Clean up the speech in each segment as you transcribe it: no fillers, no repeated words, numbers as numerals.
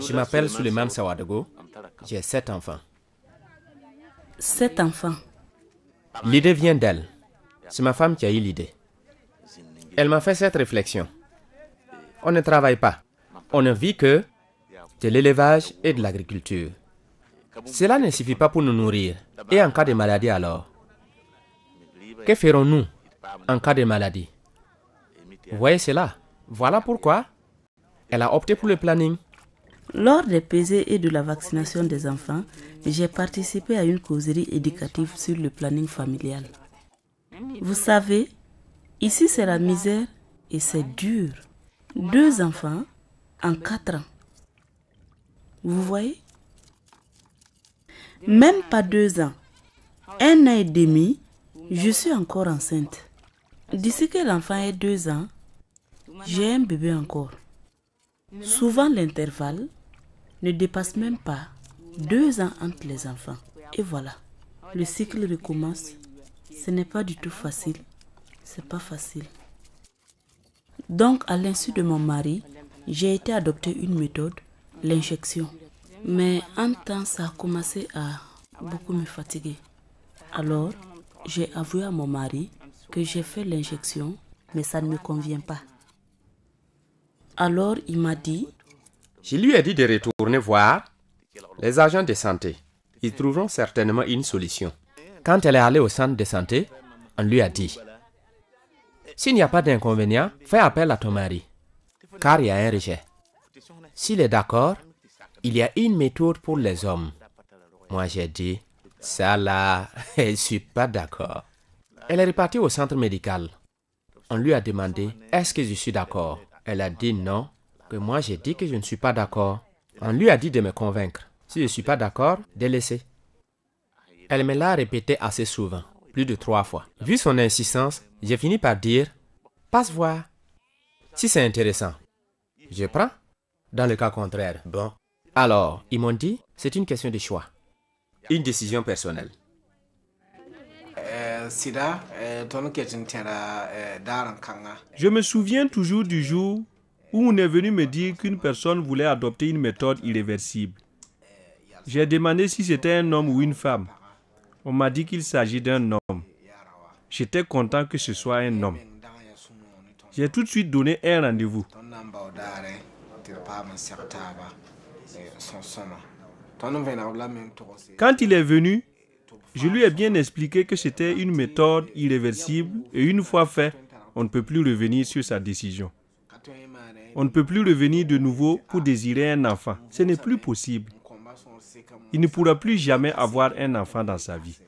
Je m'appelle Suleiman Sawadogo. J'ai 7 enfants. 7 enfants. L'idée vient d'elle. C'est ma femme qui a eu l'idée. Elle m'a fait cette réflexion. On ne travaille pas. On ne vit que de l'élevage et de l'agriculture. Cela ne suffit pas pour nous nourrir. Et en cas de maladie alors? Que ferons-nous en cas de maladie? Vous voyez cela? Voilà pourquoi elle a opté pour le planning. Lors des pesées et de la vaccination des enfants, j'ai participé à une causerie éducative sur le planning familial. Vous savez, ici c'est la misère et c'est dur. 2 enfants en 4 ans. Vous voyez? Même pas 2 ans. 1 an et demi, je suis encore enceinte. D'ici que l'enfant ait 2 ans, j'ai un bébé encore. Souvent l'intervalle ne dépasse même pas 2 ans entre les enfants. Et voilà, le cycle recommence. Ce n'est pas du tout facile. C'est pas facile. Donc, à l'insu de mon mari, j'ai été adopter une méthode, l'injection. Mais en temps, ça a commencé à beaucoup me fatiguer. Alors, j'ai avoué à mon mari que j'ai fait l'injection, mais ça ne me convient pas. Alors, il m'a dit... Je lui ai dit de retourner voir les agents de santé. Ils trouveront certainement une solution. Quand elle est allée au centre de santé, on lui a dit: s'il n'y a pas d'inconvénient, fais appel à ton mari, car il y a un rejet. S'il est d'accord, il y a une méthode pour les hommes. Moi j'ai dit: ça là, je ne suis pas d'accord. Elle est repartie au centre médical. On lui a demandé: est-ce que je suis d'accord? Elle a dit non, que moi j'ai dit que je ne suis pas d'accord. On lui a dit de me convaincre. Si je ne suis pas d'accord, de laisser. Elle me l'a répété assez souvent, plus de 3 fois. Vu son insistance, j'ai fini par dire: passe voir. Si c'est intéressant, je prends. Dans le cas contraire, bon. Alors, ils m'ont dit: c'est une question de choix. Une décision personnelle. Je me souviens toujours du jour où on est venu me dire qu'une personne voulait adopter une méthode irréversible. J'ai demandé si c'était un homme ou une femme. On m'a dit qu'il s'agit d'un homme. J'étais content que ce soit un homme. J'ai tout de suite donné un rendez-vous. Quand il est venu, je lui ai bien expliqué que c'était une méthode irréversible et une fois fait, on ne peut plus revenir sur sa décision. On ne peut plus revenir de nouveau pour désirer un enfant. Ce n'est plus possible. Il ne pourra plus jamais avoir un enfant dans sa vie.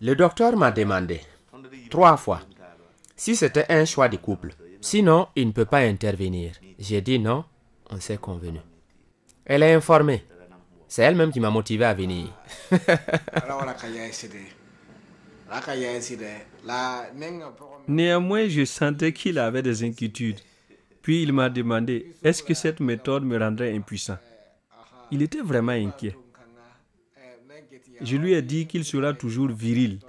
Le docteur m'a demandé 3 fois si c'était un choix du couple. Sinon, il ne peut pas intervenir. J'ai dit non, on s'est convenu. Elle est informée. C'est elle-même qui m'a motivé à venir. Néanmoins, je sentais qu'il avait des inquiétudes. Puis il m'a demandé, est-ce que cette méthode me rendrait impuissant? Il était vraiment inquiet. Je lui ai dit qu'il sera toujours viril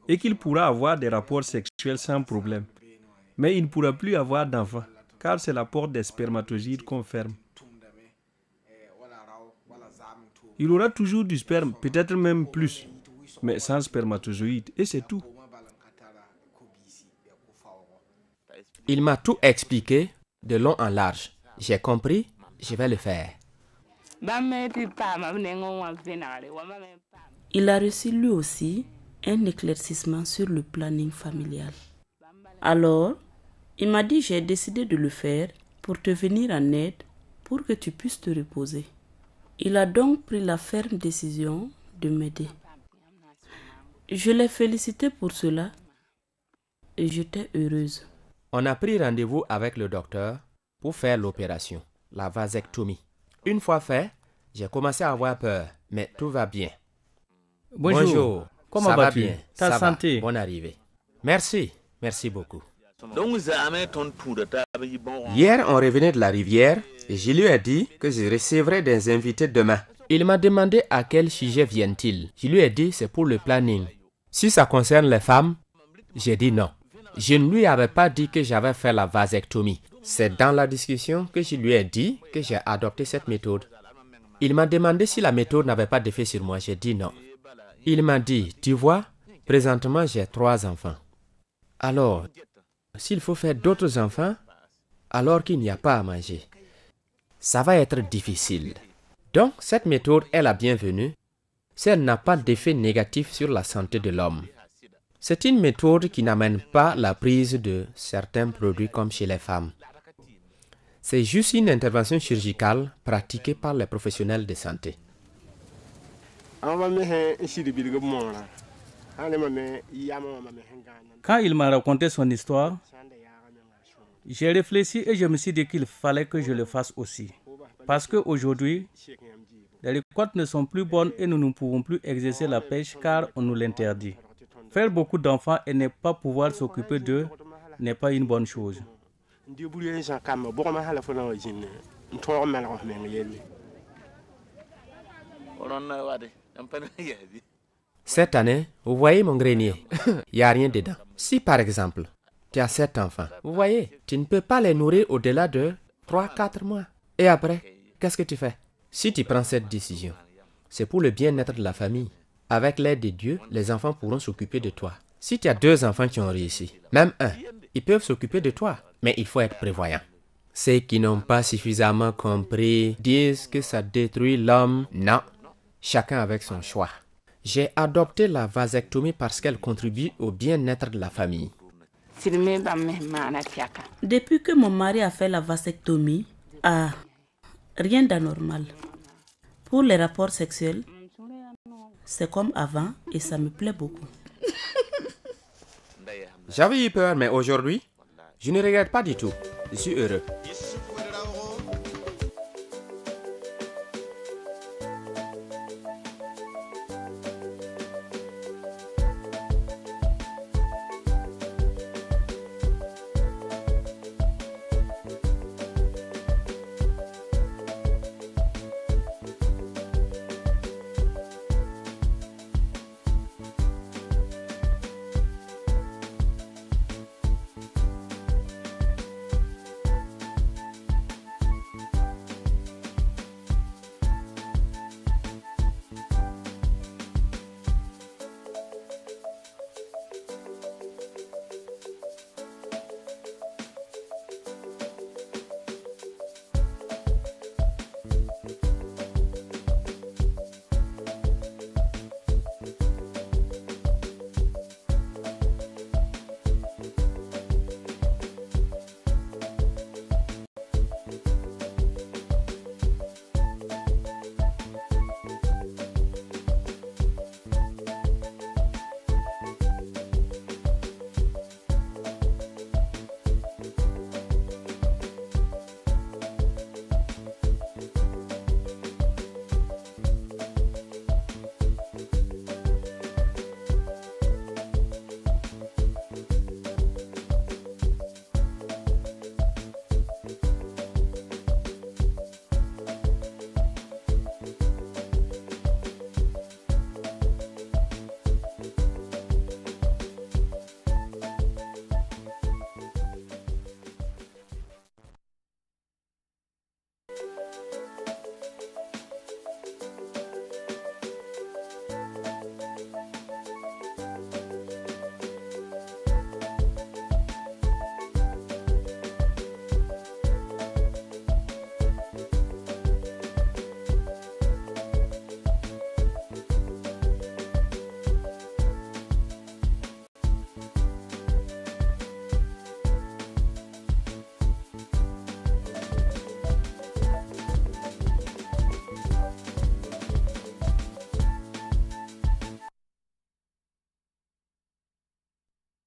et qu'il pourra avoir des rapports sexuels sans problème. Mais il ne pourra plus avoir d'enfants, car c'est la porte des spermatozoïdes qu'on ferme. Il aura toujours du sperme, peut-être même plus, mais sans spermatozoïdes, et c'est tout. Il m'a tout expliqué de long en large. J'ai compris, je vais le faire. Il a reçu lui aussi un éclaircissement sur le planning familial. Alors, il m'a dit: j'ai décidé de le faire pour te venir en aide, pour que tu puisses te reposer. Il a donc pris la ferme décision de m'aider. Je l'ai félicité pour cela et j'étais heureuse. On a pris rendez-vous avec le docteur pour faire l'opération, la vasectomie. Une fois fait, j'ai commencé à avoir peur, mais tout va bien. Bonjour. Comment vas-tu? Ta santé? Bonne arrivée. Merci, merci beaucoup. Hier, on revenait de la rivière et je lui ai dit que je recevrai des invités demain. Il m'a demandé à quel sujet viennent-ils. Je lui ai dit: c'est pour le planning. Si ça concerne les femmes, j'ai dit non. Je ne lui avais pas dit que j'avais fait la vasectomie. C'est dans la discussion que je lui ai dit que j'ai adopté cette méthode. Il m'a demandé si la méthode n'avait pas d'effet sur moi. J'ai dit non. Il m'a dit, tu vois, présentement j'ai 3 enfants. Alors, s'il faut faire d'autres enfants, alors qu'il n'y a pas à manger, ça va être difficile. Donc, cette méthode est la bienvenue si elle n'a pas d'effet négatif sur la santé de l'homme. C'est une méthode qui n'amène pas la prise de certains produits comme chez les femmes. C'est juste une intervention chirurgicale pratiquée par les professionnels de santé. Quand il m'a raconté son histoire, j'ai réfléchi et je me suis dit qu'il fallait que je le fasse aussi. Parce qu'aujourd'hui, les récoltes ne sont plus bonnes et nous ne pouvons plus exercer la pêche car on nous l'interdit. Faire beaucoup d'enfants et ne pas pouvoir s'occuper d'eux n'est pas une bonne chose. Cette année, vous voyez mon grenier, il n'y a rien dedans. Si par exemple, tu as 7 enfants, vous voyez, tu ne peux pas les nourrir au-delà de 3-4 mois. Et après, qu'est-ce que tu fais? Si tu prends cette décision, c'est pour le bien-être de la famille. Avec l'aide de Dieu, les enfants pourront s'occuper de toi. Si tu as 2 enfants qui ont réussi, même un, ils peuvent s'occuper de toi. Mais il faut être prévoyant. Ceux qui n'ont pas suffisamment compris disent que ça détruit l'homme. Non, chacun avec son choix. J'ai adopté la vasectomie parce qu'elle contribue au bien-être de la famille. Depuis que mon mari a fait la vasectomie, rien d'anormal. Pour les rapports sexuels, c'est comme avant et ça me plaît beaucoup. J'avais eu peur, mais aujourd'hui, je ne regrette pas du tout. Je suis heureux.